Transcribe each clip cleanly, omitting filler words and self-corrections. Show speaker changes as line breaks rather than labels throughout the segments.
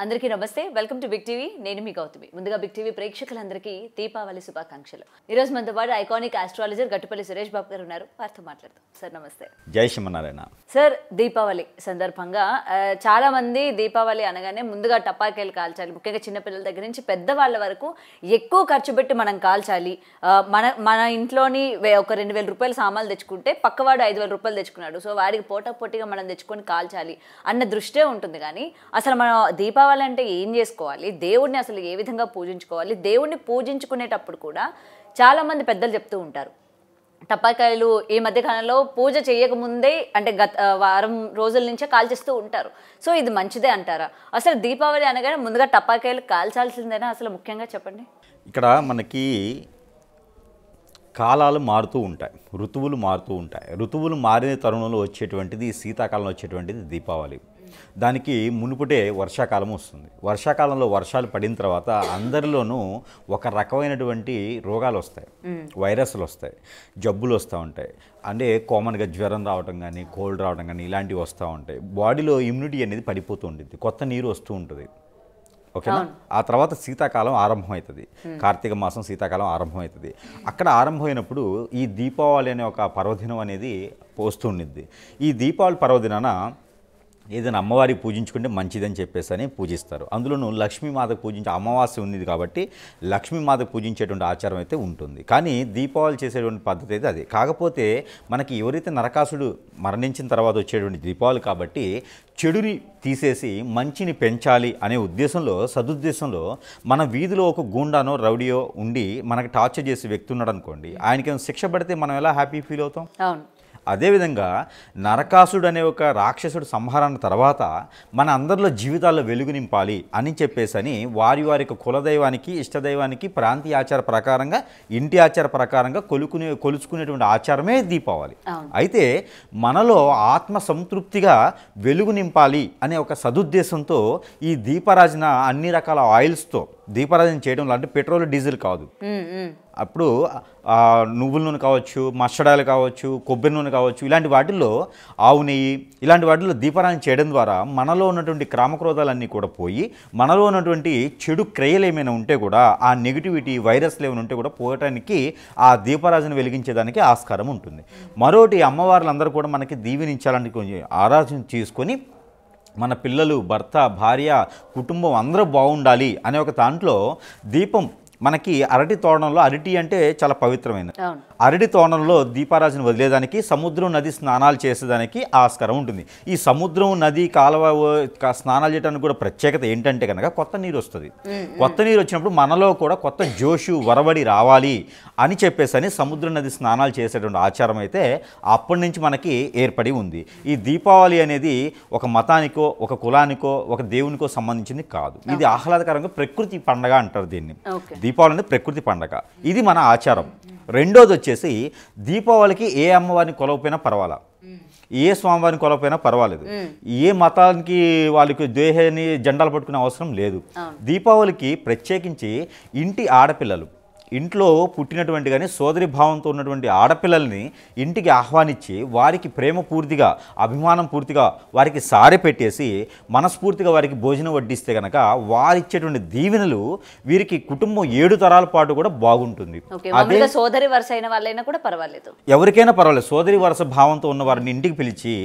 అందరికీ నమస్తే welcome to big TV నేను మీ గౌతమి ముందుగా బిగ్ టీవీ ప్రేక్షకులందరికీ దీపావళి శుభాకాంక్షలు ఈ రోజు మనతో పాటు ఐకానిక్ ఆస్ట్రాలజర్ గట్టుపల్లి సురేష్ బాబు గారు ఉన్నారు వారితో మాట్లాడదాం సార్ నమస్తే
జై శ్రీమన్నారాయణ
సార్ దీపావళి సందర్భంగా చాలా మంది దీపావళి అనగానే ముందుగా టపాకాయలు కాల్చాలి ముఖ్యంగా చిన్న పిల్లల దగ్గర నుంచి పెద్దవాళ్ళ వరకు ఎక్కువ ఖర్చు పెట్టి మనం కాల్చాలి మన ఇంట్లోని ఒక 2000 రూపాయల సామాన్లు తెచ్చుకుంటే పక్కవాడు 5000 రూపాయలు తెచ్చుకున్నాడు సో వాడికి పోటాపోటీగా మనం తెచ్చుకొని కాల్చాలి అన్న దృష్టే ఉంటుంది కానీ అసలు మనం దీపావళి అంటే ఏం చేసుకోవాలి దేవుడిని అసలు ఏ విధంగా పూజించుకోవాలి దేవుడిని పూజించుకునేటప్పుడు కూడా చాలామంది పెద్దలు చెప్తూ ఉంటారు టపాకాయలు ఈ మధ్యకాలంలో పూజ చేయకముందే అంటే వారం రోజుల నుంచే కాల్చేస్తూ ఉంటారు సో ఇది మంచిదే అంటారా అసలు దీపావళి అనగానే ముందుగా టపాకాయలు కాల్చాల్సిందేనా అసలు ముఖ్యంగా చెప్పండి
ఇక్కడ మనకి కాలాలు మారుతూ ఉంటాయి ఋతువులు మారుతూ ఉంటాయి ఋతువులు మారిన తరుణంలో వచ్చేటువంటిది శీతాకాలంలో వచ్చేటువంటిది దీపావళి దానికి మునుపుటే వర్షాకాలం వస్తుంది వర్షాకాలంలో వర్షాలు పడిన తర్వాత అందరిలోనూ ఒక రకమైనటువంటి రోగాలు వస్తాయి వైరస్లు వస్తాయి జబ్బులు వస్తూ ఉంటాయి అంటే కామన్గా జ్వరం రావడం కానీ కోల్డ్ రావడం కానీ ఇలాంటివి వస్తూ ఉంటాయి బాడీలో ఇమ్యూనిటీ అనేది పడిపోతూ ఉంటుంది కొత్త నీరు వస్తూ ఉంటుంది ఓకేనా ఆ తర్వాత శీతాకాలం ఆరంభమవుతుంది కార్తీక మాసం శీతాకాలం ఆరంభమవుతుంది అక్కడ ఆరంభమైనప్పుడు ఈ దీపావళి అనే ఒక పర్వదినం అనేది పోస్తుండిద్ది ఈ దీపావళి పర్వదినాన ఏదైనా అమ్మవారికి పూజించుకుంటే మంచిదని చెప్పేసి పూజిస్తారు అందులోనూ లక్ష్మీమాతకు పూజించే అమావాస్య ఉంది కాబట్టి లక్ష్మీమాతకు పూజించేటువంటి ఆచారం అయితే ఉంటుంది కానీ దీపావళి చేసేటువంటి పద్ధతి అయితే అది కాకపోతే మనకి ఎవరైతే నరకాసుడు మరణించిన తర్వాత వచ్చేటువంటి దీపావళి కాబట్టి చెడుని తీసేసి మంచిని పెంచాలి అనే ఉద్దేశంలో సదుద్దేశంలో మన వీధిలో ఒక గూండానో రౌడియో ఉండి మనకి టార్చర్ చేసే వ్యక్తి ఉన్నాడు అనుకోండి ఆయనకి శిక్ష పడితే మనం ఎలా హ్యాపీ ఫీల్ అవుతాం అదేవిధంగా నరకాసుడు అనే ఒక రాక్షసుడు సంహారణ తర్వాత మన అందరిలో జీవితాల్లో వెలుగు నింపాలి అని చెప్పేసి వారి వారి కులదైవానికి ఇష్టదైవానికి ప్రాంతీయ ఆచార ప్రకారంగా ఇంటి ఆచార ప్రకారంగా కొలుచుకునేటువంటి ఆచారమే దీపావళి అయితే మనలో ఆత్మ సంతృప్తిగా వెలుగు నింపాలి అనే ఒక సదుద్దేశంతో ఈ దీపారాజన అన్ని రకాల ఆయిల్స్తో దీపారాజన చేయడం లాంటి పెట్రోల్ డీజిల్ కాదు అప్పుడు నువ్వుల నూనె కావచ్చు మస్టర్డ్ ఆయిల్ కావచ్చు కొబ్బరి నూనె కావచ్చు ఇలాంటి వాటిల్లో ఆవు నెయ్యి ఇలాంటి వాటిల్లో దీపారాజన చేయడం ద్వారా మనలో ఉన్నటువంటి కామక్రోధాలన్నీ కూడా పోయి మనలో ఉన్నటువంటి చెడు క్రియలు ఏమైనా ఉంటే కూడా ఆ నెగిటివిటీ వైరస్లు ఏమైనా ఉంటే కూడా పోయటానికి ఆ దీపారాజన వెలిగించేదానికి ఆస్కారం ఉంటుంది మరోటి అమ్మవార్లందరూ కూడా మనకి దీవెనించాలని కొంచెం ఆరాధన చేసుకొని మన పిల్లలు భర్త భార్య కుటుంబం అందరూ బాగుండాలి అనే ఒక దాంట్లో దీపం మనకి అరటి తోరణంలో అరటి అంటే చాలా పవిత్రమైనది అరటి తోరణంలో దీపారాజన వదిలేదానికి సముద్రం నది స్నానాలు చేసేదానికి ఆస్కారం ఉంటుంది ఈ సముద్రం నది కాలువ స్నానాలు చేయడానికి కూడా ప్రత్యేకత ఏంటంటే కనుక కొత్త నీరు వస్తుంది కొత్త నీరు వచ్చినప్పుడు మనలో కూడా కొత్త జోషు వరవడి రావాలి అని చెప్పేసి సముద్ర నది స్నానాలు చేసేటువంటి ఆచారం అయితే అప్పటి నుంచి మనకి ఏర్పడి ఉంది ఈ దీపావళి అనేది ఒక మతానికో ఒక కులానికో ఒక దేవునికో సంబంధించింది కాదు ఇది ఆహ్లాదకరంగా ప్రకృతి పండగ అంటారు దీన్ని దీపావళి అనేది ప్రకృతి పండగ ఇది మన ఆచారం రెండోది వచ్చేసి దీపావళికి ఏ అమ్మవారిని కొలవపోయినా పర్వాలా ఏ స్వామివారిని కొలవపోయినా పర్వాలేదు ఏ మతానికి వాళ్ళకి దేహాన్ని జెండాలు పట్టుకునే అవసరం లేదు దీపావళికి ప్రత్యేకించి ఇంటి ఆడపిల్లలు ఇంట్లో పుట్టినటువంటి కానీ సోదరి భావంతో ఉన్నటువంటి ఆడపిల్లల్ని ఇంటికి ఆహ్వానించి వారికి ప్రేమ పూర్తిగా అభిమానం పూర్తిగా వారికి సారె పెట్టేసి మనస్ఫూర్తిగా వారికి భోజనం వడ్డిస్తే కనుక వారిచ్చేటువంటి దీవెనలు వీరికి కుటుంబం 7 తరాల పాటు కూడా బాగుంటుంది
అదే సోదరి వరుస అయిన వాళ్ళైనా కూడా పర్వాలేదు
ఎవరికైనా పర్వాలేదు సోదరి వరుస భావంతో ఉన్న వారిని ఇంటికి పిలిచి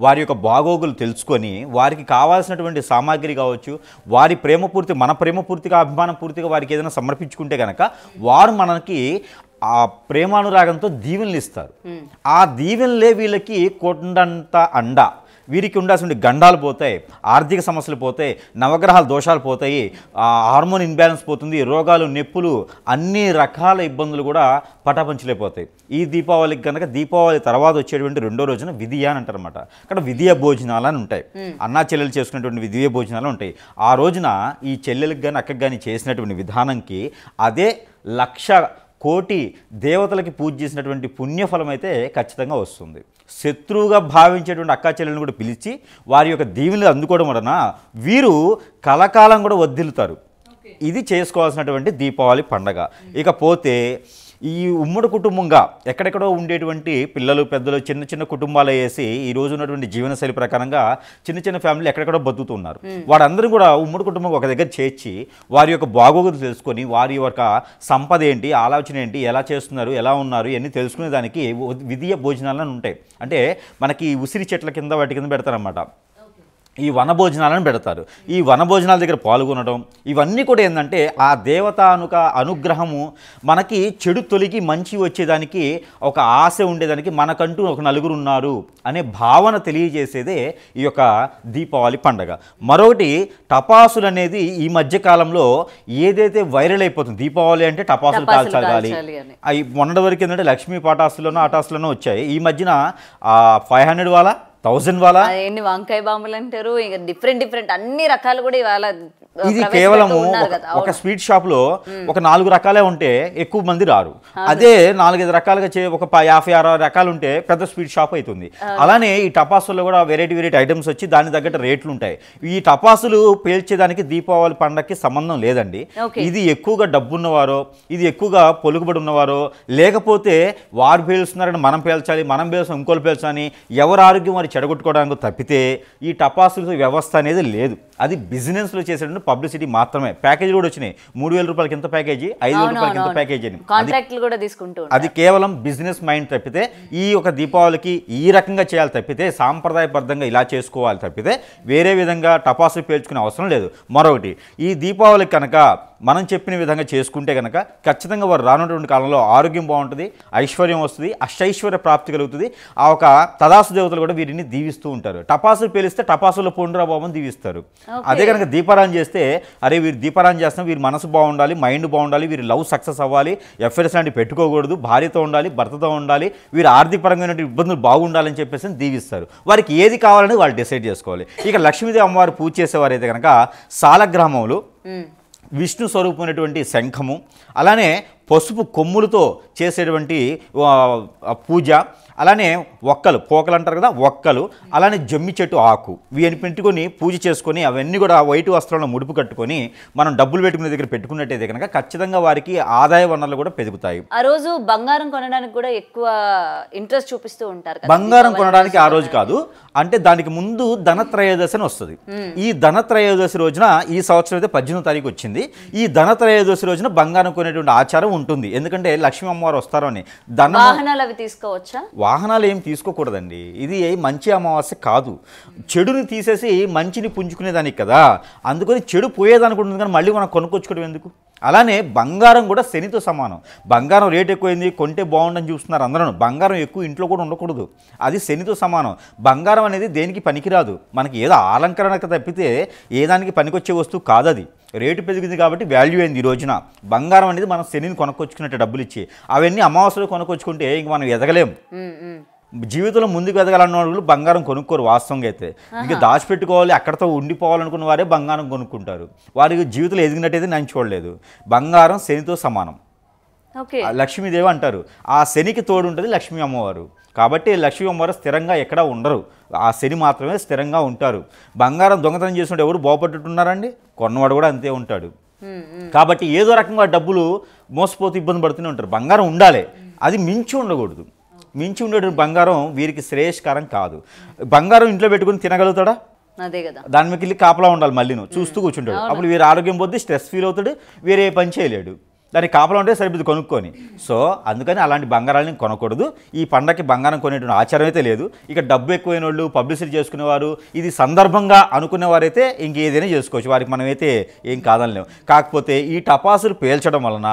వారి యొక్క బాగోగులు తెలుసుకొని వారికి కావాల్సినటువంటి సామాగ్రి కావచ్చు వారి ప్రేమ పూర్తి మన ప్రేమ పూర్తిగా అభిమానం పూర్తిగా వారికి ఏదైనా సమర్పించుకుంటే కనుక వారు మనకి ఆ ప్రేమానురాగంతో దీవెనలు ఇస్తారు ఆ దీవెనలే వీళ్ళకి కొండంత అండ వీరికి ఉండాల్సిన గండాలు పోతాయి ఆర్థిక సమస్యలు పోతాయి నవగ్రహాల దోషాలు పోతాయి హార్మోన్ ఇన్బ్యాలెన్స్ పోతుంది రోగాలు నొప్పులు అన్ని రకాల ఇబ్బందులు కూడా పటాపంచలేకపోతాయి ఈ దీపావళికి కనుక దీపావళి తర్వాత వచ్చేటువంటి రెండో రోజున విధియ అని అంటారు అనమాట అక్కడ విధియ భోజనాలు అని ఉంటాయి అన్నా చెల్లెలు చేసుకునేటువంటి విధియ భోజనాలు ఉంటాయి ఆ రోజున ఈ చెల్లెలకు కానీ అక్కకి కానీ చేసినటువంటి విధానంకి అదే 1,00,000 కోటి దేవతలకి పూజ చేసినటువంటి పుణ్యఫలం అయితే ఖచ్చితంగా వస్తుంది శత్రువుగా భావించేటువంటి అక్కా చెల్లెలను కూడా పిలిచి వారి యొక్క దీవెనలు అందుకోవడం వలన వీరు కలకాలం కూడా వర్ధిల్లుతారు ఇది చేసుకోవాల్సినటువంటి దీపావళి పండగ ఇకపోతే ఈ ఉమ్మడి కుటుంబంగా ఎక్కడెక్కడో ఉండేటువంటి పిల్లలు పెద్దలు చిన్న చిన్న కుటుంబాలు వేసి ఈ రోజు ఉన్నటువంటి జీవనశైలి ప్రకారంగా చిన్న చిన్న ఫ్యామిలీ ఎక్కడెక్కడో బతుకుతున్నారు. వారందరూ కూడా ఉమ్మడి కుటుంబం ఒక దగ్గర చేర్చి వారి యొక్క బాగోగులు తెలుసుకొని వారి యొక్క సంపద ఏంటి, ఆలోచన ఏంటి, ఎలా చేస్తున్నారు, ఎలా ఉన్నారు ఇవన్నీ తెలుసుకునే దానికి విధియ భోజనాలను ఉంటాయి. అంటే మనకి ఉసిరి చెట్ల కింద వాటి కింద పెడతారన్నమాట. ఈ వనభోజనాలను పెడతారు. ఈ వనభోజనాల దగ్గర పాల్గొనడం ఇవన్నీ కూడా ఏంటంటే ఆ దేవతానుక అనుగ్రహము మనకి చెడు తొలగి మంచి వచ్చేదానికి ఒక ఆశ ఉండేదానికి మనకంటూ ఒక నలుగురు ఉన్నారు అనే భావన తెలియజేసేదే ఈ యొక్క దీపావళి పండగ. మరొకటి టపాసులు అనేది ఈ మధ్య కాలంలో ఏదైతే వైరల్ అయిపోతుంది, దీపావళి అంటే టపాసులు కాల్చాలి అవి మొన్నటి వరకు ఏంటంటే లక్ష్మీ పటాసులోనో అటాసులోనో వచ్చాయి. ఈ మధ్యన 500 వాళ్ళ 1000 వాళ్ళ
ఎన్ని వంకాయ బాంబులు అంటారు, ఇంకా డిఫరెంట్ అన్ని రకాలు కూడా ఇవాళ.
ఇది కేవలము ఒక స్వీట్ షాప్ లో ఒక 4 రకాలే ఉంటే ఎక్కువ మంది రారు. అదే 4-5 రకాలుగా ఒక 50-60 రకాలు ఉంటే పెద్ద స్వీట్ షాప్ అవుతుంది. అలానే ఈ టపాసుల్లో కూడా వెరైటీ ఐటమ్స్ వచ్చి దాని తగ్గట్టు రేట్లు ఉంటాయి. ఈ టపాసులు పేల్చేదానికి దీపావళి పండగకి సంబంధం లేదండి. ఇది ఎక్కువగా డబ్బున్నవారో, ఇది ఎక్కువగా పొలుగుబడి ఉన్నవారో, లేకపోతే వారు పేలుస్తున్నారని మనం పేల్చాలి, మనం పేల్చిన ఇంకోళ్ళు పేల్చాలని ఎవరు ఆరోగ్యం వారు చెడగొట్టుకోవడానికి తప్పితే ఈ టపాసుల వ్యవస్థ అనేది లేదు. అది బిజినెస్లో చేసేటువంటి పబ్లిసిటీ మాత్రమే. ప్యాకేజీ కూడా వచ్చినాయి. 3000 రూపాయలకి ఎంత ప్యాకేజీ, 5000 రూపాయలకి ఎంత ప్యాకేజీ అని.
కాంట్రాక్ట్లు కూడా తీసుకుంటూ
అది కేవలం బిజినెస్ మైండ్ తప్పితే ఈ ఒక దీపావళికి ఈ రకంగా చేయాలి తప్పితే సాంప్రదాయబద్ధంగా ఇలా చేసుకోవాలి తప్పితే వేరే విధంగా టపాసులు పేల్చుకునే అవసరం లేదు. మరొకటి ఈ దీపావళి కనుక మనం చెప్పిన విధంగా చేసుకుంటే కనుక ఖచ్చితంగా వారు రానున్నటువంటి కాలంలో ఆరోగ్యం బాగుంటుంది, ఐశ్వర్యం వస్తుంది, అష్టైశ్వర్య ప్రాప్తి కలుగుతుంది. ఆ ఒక తదాసు దేవతలు కూడా వీరిని దీవిస్తూ ఉంటారు. టపాసులు పేలిస్తే టపాసుల్లో పొండురా బాబుని దీవిస్తారు. అదే కనుక దీపారాయణ చేస్తే అరే వీరు దీపారాయణ చేస్తాం, వీరి మనసు బాగుండాలి, మైండ్ బాగుండాలి, వీరి లవ్ సక్సెస్ అవ్వాలి, ఎఫ్ఐఆర్స్ లాంటివి పెట్టుకోకూడదు, భార్యతో ఉండాలి, భర్తతో ఉండాలి, వీరు ఆర్థికపరమైన ఇబ్బందులు బాగుండాలని చెప్పేసి దీవిస్తారు. వారికి ఏది కావాలని వాళ్ళు డిసైడ్ చేసుకోవాలి. ఇక లక్ష్మీదేవి అమ్మవారు పూజ చేసేవారైతే కనుక సాలగ్రామములు, విష్ణు స్వరూపమైనటువంటి శంఖము, అలానే పసుపు కొమ్ములతో చేసేటువంటి పూజ, అలానే ఒక్కలు పోకలు అంటారు కదా, ఒక్కలు, అలానే జమ్మి చెట్టు ఆకు వీని పెట్టుకొని పూజ చేసుకొని అవన్నీ కూడా వైట్ వస్త్రంలో ముడుపు కట్టుకొని మనం డబ్బులు పెట్టుకునే దగ్గర పెట్టుకున్నట్టయితే కనుక ఖచ్చితంగా వారికి ఆదాయ వనరులు కూడా పెరుగుతాయి.
ఆ రోజు బంగారం కొనడానికి కూడా ఎక్కువ ఇంట్రెస్ట్ చూపిస్తూ ఉంటారు.
బంగారం కొనడానికి ఆ రోజు కాదు, అంటే దానికి ముందు ధనత్రయోదశి అని వస్తుంది. ఈ ధనత్రయోదశి రోజున ఈ సంవత్సరం అయితే 18వ తారీఖు వచ్చింది. ఈ ధనత్రయోదశి రోజున బంగారం కొనేటువంటి ఆచారం ఉంటుంది. ఎందుకంటే లక్ష్మీ అమ్మవారు వస్తారని.
వాహనాలు అవి తీసుకోవచ్చా?
వాహనాలు ఏం తీసుకోకూడదండి. ఇది మంచి అమావాస్య కాదు. చెడుని తీసేసి మంచిని పుంజుకునేదానికి కదా. అందుకని చెడు పోయేదానికి ఉంటుంది, కానీ మళ్ళీ మనం కొనుక్కొచ్చుకోవడం ఎందుకు? అలానే బంగారం కూడా శనితో సమానం. బంగారం రేట్ ఎక్కువైంది, కొంటే బాగుండని చూస్తున్నారు అందరూ. బంగారం ఎక్కువ ఇంట్లో కూడా ఉండకూడదు, అది శనితో సమానం. బంగారం అనేది దేనికి పనికిరాదు, మనకి ఏదో అలంకరణకు తప్పితే ఏ దానికి పనికొచ్చే వస్తువు కాదు. అది రేటు పెరిగింది కాబట్టి వాల్యూ అయింది. ఈ రోజున బంగారం అనేది మనం శనిని కొనుక్కొచ్చుకున్నట్టు డబ్బులు ఇచ్చి, అవన్నీ అమావాస్యలో కొనుక్కొచ్చుకుంటే ఇంక మనం ఎదగలేం. జీవితంలో ముందుకు ఎదగాలన్న వాళ్ళు బంగారం కొనుక్కోరు. వాస్తవంగా అయితే ఇంకా దాచిపెట్టుకోవాలి, అక్కడతో ఉండిపోవాలనుకున్న వారే బంగారం కొనుక్కుంటారు. వారికి జీవితంలో ఎదిగినట్టయితే నేను చూడలేదు. బంగారం శనితో సమానం. లక్ష్మీదేవి అంటారు, ఆ శనికి తోడు ఉంటుంది లక్ష్మీ అమ్మవారు. కాబట్టి లక్ష్మీ అమ్మవారు స్థిరంగా ఎక్కడా ఉండరు, ఆ శని మాత్రమే స్థిరంగా ఉంటారు. బంగారం దొంగతనం చేస్తుంటే ఎవరు బాగుపట్టున్నారండి? కొన్నవాడు కూడా అంతే ఉంటాడు. కాబట్టి ఏదో రకంగా డబ్బులు మోసపోతూ ఇబ్బంది పడుతూనే ఉంటారు. బంగారం ఉండాలి, అది మించి ఉండకూడదు. మించి ఉండేటువంటి బంగారం వీరికి శ్రేయస్కరం కాదు. బంగారం ఇంట్లో పెట్టుకుని తినగలుగుతాడా?
అదే కదా.
దాని మీకు వెళ్ళి కాపలా ఉండాలి, మళ్ళీ చూస్తూ కూర్చుంటాడు. అప్పుడు వీరి ఆరోగ్యం పోతే స్ట్రెస్ ఫీల్ అవుతాడు, వేరే పని చేయలేడు. దానికి కాపలా ఉంటే సరిపోతుంది కొనుక్కొని. సో అందుకని అలాంటి బంగారాలని కొనకూడదు. ఈ పండగకి బంగారం కొనేటువంటి ఆచారం అయితే లేదు. ఇక డబ్బు ఎక్కువైన వాళ్ళు, పబ్లిసిటీ చేసుకునేవారు, ఇది సందర్భంగా అనుకునేవారైతే ఇంకేదైనా చేసుకోవచ్చు, వారికి మనమైతే ఏం కాదనలేము. కాకపోతే ఈ టపాసులు పేల్చడం వలన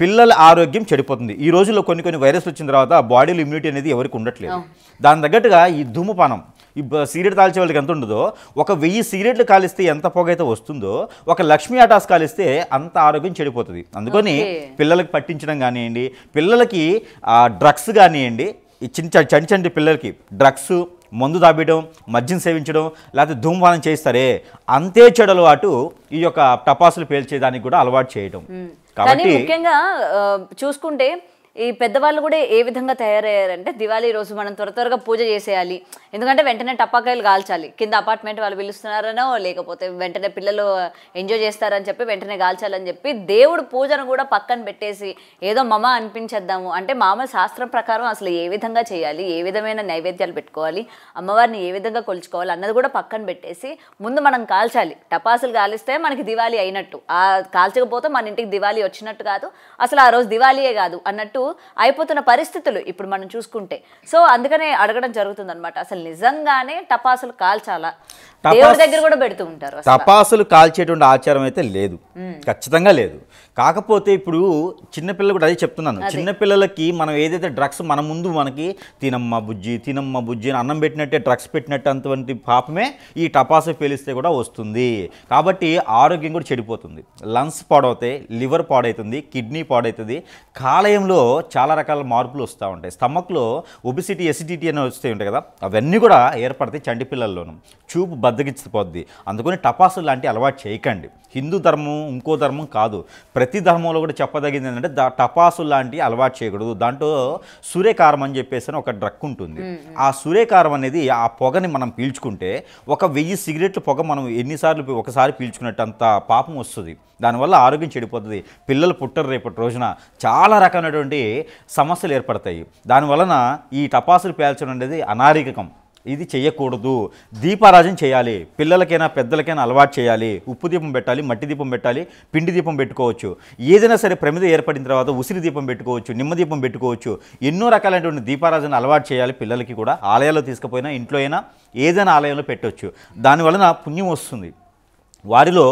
పిల్లల ఆరోగ్యం చెడిపోతుంది. ఈ రోజుల్లో కొన్ని వైరస్లు వచ్చిన తర్వాత బాడీలో ఇమ్యూనిటీ అనేది ఎవరికి ఉండట్లేదు. దాని తగ్గట్టుగా ఈ ధూమపానం, ఈ సిగరెట్ కాల్చే వాళ్ళకి ఎంత ఉండదో, 1000 సిగరెట్లు కాలిస్తే ఎంత పొగ అయితే వస్తుందో, ఒక లక్ష్మీ అటాస్ కాలిస్తే అంత ఆరోగ్యం చెడిపోతుంది. అందుకని పిల్లలకి పట్టించడం కానివ్వండి, పిల్లలకి డ్రగ్స్ కానివ్వండి, ఈ చంటి పిల్లలకి డ్రగ్స్, మందు తాగడం, మద్యం సేవించడం, లేకపోతే ధూమపానం చేస్తారే, అంతే చెడు అలవాటు ఈ యొక్క టపాసులు పేల్చేదానికి కూడా అలవాటు చేయడం.
కాబట్టి ముఖ్యంగా చూసుకుంటే ఈ పెద్దవాళ్ళు కూడా ఏ విధంగా తయారయ్యారంటే దివాళీ రోజు మనం త్వరగా పూజ చేసేయాలి, ఎందుకంటే వెంటనే టపాకాయలు కాల్చాలి, కింద అపార్ట్మెంట్ వాళ్ళు పిలుస్తున్నారనో లేకపోతే వెంటనే పిల్లలు ఎంజాయ్ చేస్తారని చెప్పి వెంటనే కాల్చాలని చెప్పి దేవుడు పూజను కూడా పక్కన పెట్టేసి ఏదో మమ అనిపించేద్దాము అంటే మామూలు శాస్త్రం ప్రకారం అసలు ఏ విధంగా చేయాలి, ఏ విధమైన నైవేద్యాలు పెట్టుకోవాలి, అమ్మవారిని ఏ విధంగా కొలుచుకోవాలి అన్నది కూడా పక్కన పెట్టేసి ముందు మనం కాల్చాలి. టపాసులు కాలిస్తే మనకి దివాళీ అయినట్టు, ఆ కాల్చకపోతే మన ఇంటికి దివాళీ వచ్చినట్టు కాదు, అసలు ఆ రోజు దివాళీయే కాదు అన్నట్టు అయిపోతున్న పరిస్థితులు ఇప్పుడు మనం చూసుకుంటే. సో అందుకనే అడగడం జరుగుతుంది అనమాట, అసలు నిజంగానే టపాసులు కాల్చాలా? దేవుడి దగ్గర కూడా పెడుతూ ఉంటారు.
టపాసులు కాల్చేటువంటి ఆచారం అయితే లేదు, ఖచ్చితంగా లేదు. కాకపోతే ఇప్పుడు చిన్నపిల్లలు కూడా అదే చెప్తున్నాను, చిన్నపిల్లలకి మనం ఏదైతే డ్రగ్స్ మన ముందు మనకి తినమ్మ బుజ్జి అని అన్నం పెట్టినట్టే డ్రగ్స్ పెట్టినట్టు అంతవంటి పాపమే ఈ టపాసు పేలిస్తే కూడా వస్తుంది. కాబట్టి ఆరోగ్యం కూడా చెడిపోతుంది, లంగ్స్ పాడవుతాయి, లివర్ పాడవుతుంది, కిడ్నీ పాడవుతుంది, కాలేయంలో చాలా రకాల మార్పులు వస్తూ ఉంటాయి, స్టమక్లో ఒబిసిటీ ఎసిడిటీ అని వస్తూ ఉంటాయి కదా, అవన్నీ కూడా ఏర్పడతాయి చంటి పిల్లల్లోనూ, చూపు బద్దగిచ్చిపోద్ది. అందుకని టపాసులు లాంటి అలవాటు చేయకండి. హిందూ ధర్మం ఇంకో ధర్మం కాదు, ప్రతి ధర్మంలో కూడా చెప్పదగింది ఏంటంటే టపాసులు లాంటి అలవాటు చేయకూడదు. దాంట్లో సూర్యకారం అని చెప్పేసి ఒక డ్రగ్ ఉంటుంది. ఆ సూర్యకారం అనేది ఆ పొగని మనం పీల్చుకుంటే 1000 సిగరెట్ల పొగ మనం ఎన్నిసార్లు ఒకసారి పీల్చుకున్నట్టు అంత పాపం వస్తుంది. దానివల్ల ఆరోగ్యం చెడిపోతుంది, పిల్లలు పుట్టరు రేపటి రోజున, చాలా రకమైనటువంటి సమస్యలు ఏర్పడతాయి. దానివలన ఈ టపాసులు పేల్చడం అనేది అనారోగ్యకం, ఇది చేయకూడదు. దీపారాజన చేయాలి, పిల్లలకైనా పెద్దలకైనా అలవాటు చేయాలి. ఉప్పు దీపం పెట్టాలి, మట్టి దీపం పెట్టాలి, పిండి దీపం పెట్టుకోవచ్చు, ఏదైనా సరే ప్రమిద ఏర్పడిన తర్వాత ఉసిరి దీపం పెట్టుకోవచ్చు, నిమ్మ దీపం పెట్టుకోవచ్చు. ఎన్నో రకాలైనటువంటి దీపారాజన అలవాటు చేయాలి. పిల్లలకి కూడా ఆలయాల్లో తీసుకుపోయినా ఇంట్లో అయినా ఏదైనా ఆలయంలో పెట్టవచ్చు, దానివలన పుణ్యం వస్తుంది. వారిలో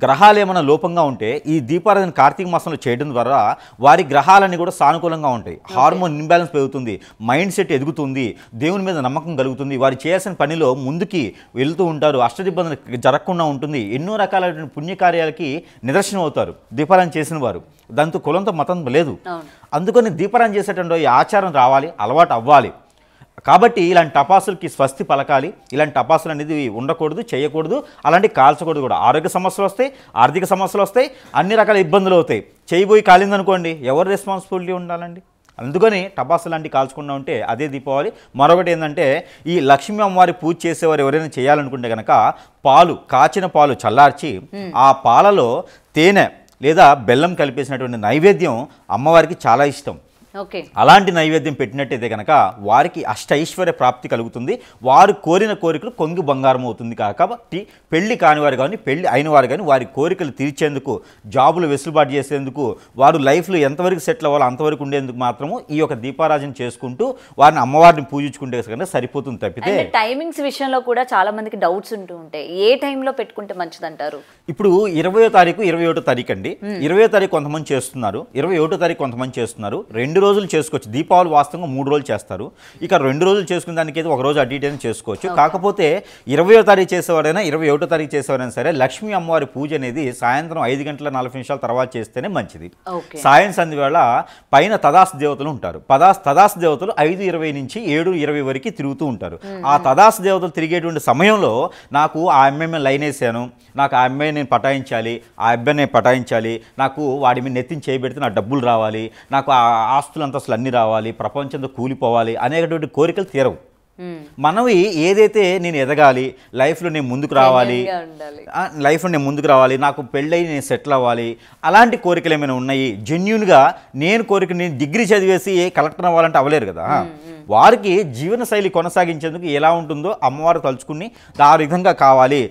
గ్రహాలు ఏమైనా లోపంగా ఉంటే ఈ దీపారాధన కార్తీక మాసంలో చేయడం ద్వారా వారి గ్రహాలన్నీ కూడా సానుకూలంగా ఉంటాయి, హార్మోన్ ఇంబ్యాలెన్స్ పెరుగుతుంది, మైండ్ సెట్ ఎదుగుతుంది, దేవుని మీద నమ్మకం కలుగుతుంది, వారు చేయాల్సిన పనిలో ముందుకి వెళ్తూ ఉంటారు, అష్టదిబ్బందులు జరగకుండా ఉంటుంది, ఎన్నో రకాలైన పుణ్యకార్యాలకి నిదర్శనం అవుతారు దీపారాధన చేసిన వారు. దాంతో కులంతో మతం లేదు. అందుకని దీపారాధన చేసేటువంటి ఈ ఆచారం రావాలి, అలవాటు అవ్వాలి. కాబట్టి ఇలాంటి టపాసులకి స్వస్తి పలకాలి. ఇలాంటి టపాసులు అనేది ఉండకూడదు, చేయకూడదు, అలాంటి కాల్చకూడదు కూడా. ఆరోగ్య సమస్యలు వస్తాయి, ఆర్థిక సమస్యలు వస్తాయి, అన్ని రకాల ఇబ్బందులు అవుతాయి. చేయబోయి కాలిందనుకోండి, ఎవరు రెస్పాన్సిబిలిటీ ఉండాలండి? అందుకని టపాసులు లాంటివి కాల్చకుండా ఉంటే అదే దీపావళి. మరొకటి ఏంటంటే ఈ లక్ష్మీ అమ్మవారి పూజ చేసేవారు ఎవరైనా చేయాలనుకుంటే కనుక పాలు, కాచిన పాలు చల్లార్చి ఆ పాలలో తేనె లేదా బెల్లం కలిపేసినటువంటి నైవేద్యం అమ్మవారికి చాలా ఇష్టం. అలాంటి నైవేద్యం పెట్టినట్టయితే కనుక వారికి అష్టైశ్వర్య ప్రాప్తి కలుగుతుంది, వారు కోరిన కోరికలు కొంగు బంగారం అవుతుంది. కాబట్టి పెళ్లి కానివారు కానీ పెళ్లి అయిన వారు కానీ వారి కోరికలు తీర్చేందుకు, జాబులు వెసులుబాటు చేసేందుకు, వారు లైఫ్లో ఎంతవరకు సెటిల్ అవ్వాలో అంతవరకు ఉండేందుకు మాత్రము ఈ యొక్క దీపారాజన చేసుకుంటూ వారిని అమ్మవారిని పూజించుకుంటే కనుక సరిపోతుంది. తప్పితే
టైమింగ్స్ విషయంలో కూడా చాలా మందికి డౌట్స్ ఉంటూ ఉంటాయి, ఏ టైంలో పెట్టుకుంటే మంచిదంటారు?
ఇప్పుడు 20వ తారీఖు 21వ తారీఖు అండి. 20వ తారీఖు కొంతమంది చేస్తున్నారు, 21వ తారీఖు కొంతమంది చేస్తున్నారు. 2 రోజులు చేసుకోవచ్చు. దీపావళి వాస్తవంగా 3 రోజులు చేస్తారు. ఇక 2 రోజులు చేసుకునే దానికైతే 1 రోజు అటు ఇటు చేసుకోవచ్చు. కాకపోతే 20వ తారీఖు చేసేవారైనా 21వ తారీఖు చేసేవారైనా సరే లక్ష్మీ అమ్మవారి పూజ అనేది సాయంత్రం 5:40 తర్వాత చేస్తేనే మంచిది. సాయం సంధి వేళ పైన తదాస్ దేవతలు ఉంటారు. తదాస్ దేవతలు 5:20 నుంచి 7:20 వరకు తిరుగుతూ ఉంటారు. ఆ తదాస్ దేవతలు తిరిగేటువంటి సమయంలో నాకు ఆ అమ్మాయి లైన్ వేసాను, నాకు ఆ అమ్మాయి నేను పటాయించాలి, ఆ అబ్బాయి నేను పటాయించాలి, నాకు వాడి మీద నెత్తిని చేయబెడితే నాకు డబ్బులు రావాలి, నాకు ఆ ఆస్తులు అంతస్తులు అన్నీ రావాలి, ప్రపంచంతో కూలిపోవాలి అనేటువంటి కోరికలు తీరవు. మనవి ఏదైతే నేను ఎదగాలి, లైఫ్లో నేను ముందుకు రావాలి, నాకు పెళ్ళయి నేను సెటిల్ అవ్వాలి, అలాంటి కోరికలు ఏమైనా ఉన్నాయి జెన్యూన్గా, నేను కోరిక నేను డిగ్రీ చదివేసి కలెక్టర్ అవ్వాలంటే అవ్వలేరు కదా. వారికి జీవనశైలి కొనసాగించేందుకు ఎలా ఉంటుందో అమ్మవారు తలుచుకుని ఆ విధంగా కావాలి.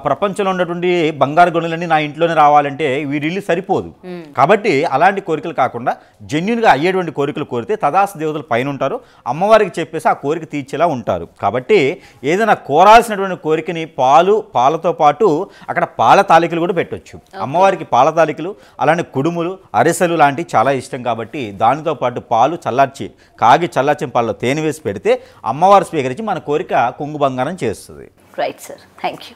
ప్రపంచంలో ఉన్నటువంటి బంగారు గొనులన్నీ నా ఇంట్లోనే రావాలంటే వీరిల్లు సరిపోదు. కాబట్టి అలాంటి కోరికలు కాకుండా జెన్యూన్గా అయ్యేటువంటి కోరికలు కోరితే తదాస్ దేవతలు పైన ఉంటారు, అమ్మవారికి చెప్పేసి ఆ కోరిక తీర్చేలా ఉంటారు. కాబట్టి ఏదైనా కోరాల్సినటువంటి కోరికని పాలతో పాటు అక్కడ పాల తాలికలు కూడా పెట్టవచ్చు. అమ్మవారికి పాల తాలికలు, అలానే కుడుములు, అరిసెలు లాంటివి చాలా ఇష్టం. కాబట్టి దానితో పాటు పాలు చల్లార్చి కాగి చల్లార్చిన పాలలో తేనె వేసి పెడితే అమ్మవారు స్వీకరించి మన కోరిక కొంగు బంగారం చేస్తుంది.
Right sir, thank you.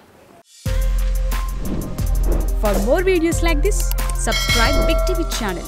For more videos like this, subscribe Big TV channel.